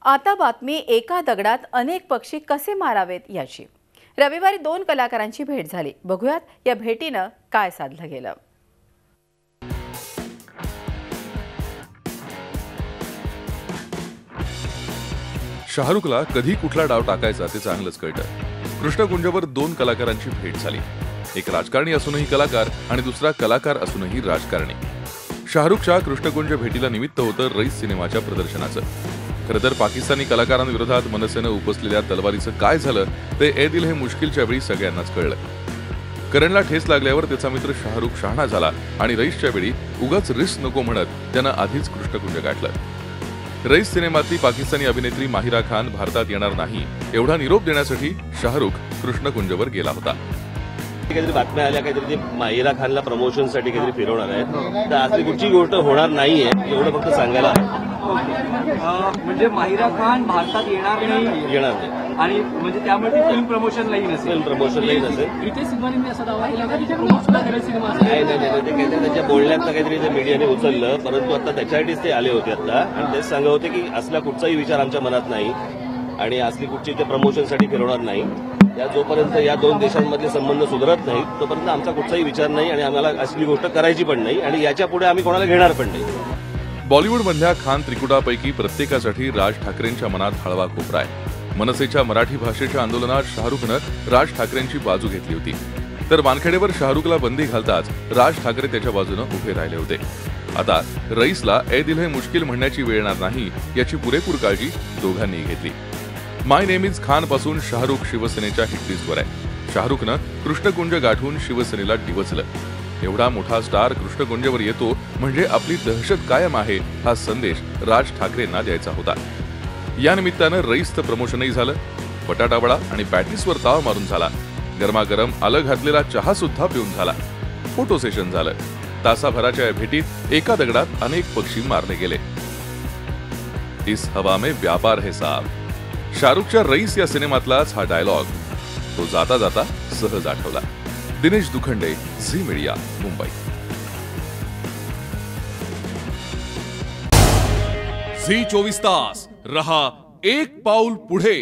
आता बातमी एका दगडात अनेक पक्षी कसे मारावेत याची। रविवारी 2 कलाकारांची भेट झाली। बघूयात या भेटीनं काय साधलं गेलं। शाहरुखला कधी कुठला डाव टाकायचा ते चांगलंच कळतं। कृष्णकुंजवर 2 कलाकारांची भेट झाली। एक राजकारणी असूनही कलाकार आणि दुसरा कलाकार असूनही राजकारणी। शाहरुखच्या कृष्णकुंज भेटीला निमित्त होतं रईस सिनेमाच्या प्रदर्शनाचं। खरं तर पाकिस्तानी कलाकारांविरोधात मनसेनं उपसलेल्या तलवारीचं काय झालं ते ए दिल है मुश्किलच्या वेळी सगळ्यांनाच कळलं। करणला ठेस लागल्यावर त्याचा मित्र शाहरुख शहाणा झाला आणि रईसच्या वेळी उगाच रिस्क नको म्हणत त्यानं आधीच कृष्णकुंज गाठलं। रईस सिनेमातली पाकिस्तानी अभिनेत्री माहिरा खान भारतात येणार नाही एवढा निरोप देण्यासाठी शाहरुख कृष्णकुंजवर गेला होता। काहीतरी बातम्या आल्या काहीतरी माहिरा खानला प्रमोशनसाठी काहीतरी फिरवणार आहेत, तर असली कुठची गोष्ट होणार नाहीये एवढं फक्त सांगायला। म्हणजे माहिरा खान भारतात येणार नाही आणि म्हणजे त्यामुळे फिल्म प्रमोशनलाही नसेल। फिल्म प्रमोशनलाही नसेल। रितेश सिंघानियांनी असा दावा केला की तिथे प्रमोशनला करेल सिनेमा असेल। नाही ते काहीतरी त्यांच्या बोलण्यात काहीतरी ते मीडियाने उचललं, परंतु आता त्याच्यासाठीच ते आले होते आता आणि तेच सांगत होते की असला कुठचाही विचार आमच्या मनात नाही आणि असली कुठची ते प्रमोशनसाठी फिरवणार नाही। या जोपर्यंत या 2 देशांमधले संबंध सुधारत नाहीत तोपर्यंत आमचा कुठचाही विचार नाही आणि आम्हाला असली गोष्ट करायची पण नाही आणि याच्या पुढे आम्ही कोणाला घेणार पण नाही। बॉलिवूडमधल्या खान त्रिकुटापैकी प्रत्येकासाठी राज ठाकरेंच्या मनात हळवा कोपरा आहे। मनसेच्या मराठी भाषेच्या आंदोलनात शाहरुखनं राज ठाकरेंची बाजू घेतली होती, तर वानखेडेवर शाहरुखला बंदी घालताच राज ठाकरे त्याच्या बाजूनं उभे राहिले होते। आता रईसला ए दिल है मुश्किल म्हणण्याची वेळ येणार नाही याची पुरेपूर काळजी दोघांनी घेतली। माय नेम इज खान पासून शाहरुख शिवसेनेच्या हिटलिस्टवर आहे। शाहरुखनं कृष्णकुंज गाठून शिवसेनेला डिवचलं। एवढा मोठा स्टार कृष्णकुंजवर येतो म्हणजे आपली दहशत कायम आहे हा संदेश राज ठाकरेंना द्यायचा होता। या निमित्तानं रईसचं प्रमोशनही झालं। बटाटावडा आणि पॅटिसवर ताव मारून झाला। गरमागरम आलं घातलेला चहा सुद्धा पिऊन झाला। फोटो सेशन झालं। तासाभराच्या या भेटीत एका दगडात अनेक पक्षी मारले गेले। इस हवा में व्यापार है साहब। शाहरुखच्या रईस या सिनेमातलाच हा डायलॉग तो जाता जाता सहज आठवला। दिनेश दुखंडे, झी मीडिया, मुंबई। झी 24 तास रहा एक पाऊल पुढे।